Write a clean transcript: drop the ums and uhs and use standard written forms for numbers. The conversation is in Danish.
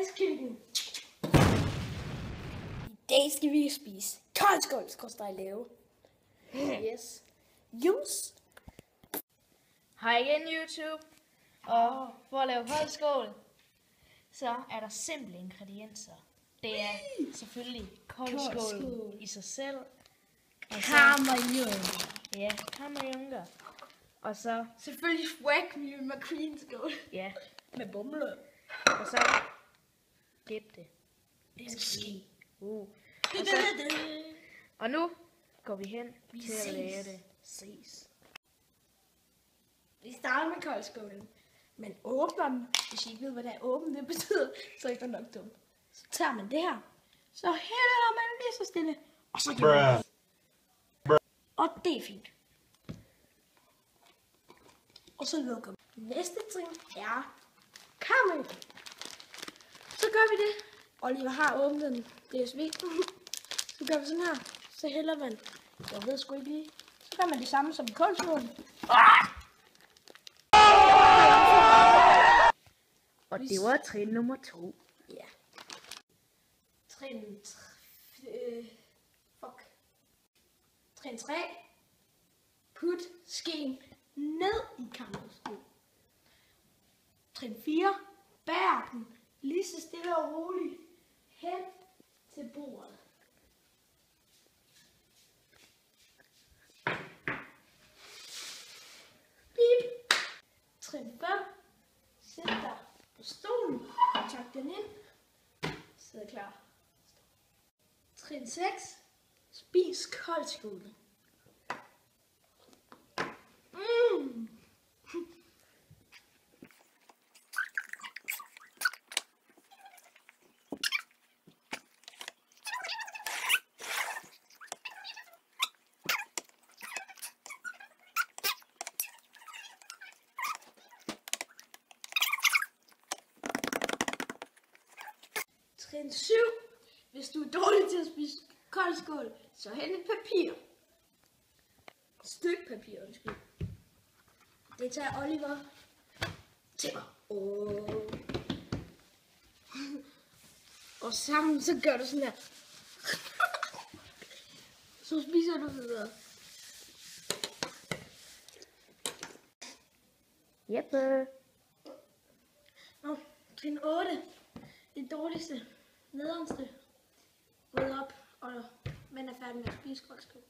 Fredskilden. I dag skal vi spise koldskål, lave. Yes. Juice. Hej igen YouTube. Og for at lave koldskål, så er der simple ingredienser. Det er selvfølgelig koldskål i sig selv. Kammerjunker. Ja, kammerjunker. Og så Selvfølgelig swag med McQueen-skål. ja, Med bumle. og så dip det. Det skal ske. Og nu går vi hen til at ses. lave det. Ses. Vi starter med koldskålen. Men åbner den. Hvis I ikke ved, hvad det er åben, det betyder, så er I godt nok dumt. Så tager man det her. Så hælder man lige så stille. Og så gør man det. Og det er fint. Og så lukker vi. Næste trin er karamel. Så gør vi det. Oliver har åbnet den DSV. Så gør vi sådan her. Så hælder man. Jeg ved sgu ikke lige. Så gør man det samme som i koldskålen. Og det var trin nummer 2. Ja. Trin 3. Put skeen ned i kammerskålen. Trin 4. Bær den lige så stille og roligt hen til bordet. Bip. Trin 5. Sæt dig på stolen og tak den ind. Sidder klar. Trin 6. Spis koldskål. Trin 7. Hvis du er dårlig til at spise koldskål, så hent et papir. Et stykke papir, undskyld. Det tager Oliver til mig. Og sammen så gør du sådan her. Så spiser du videre. Jeppe. Nå, trin 8. Det dårligste, nederste. Ryd op, og man er færdig med at spise koldskål.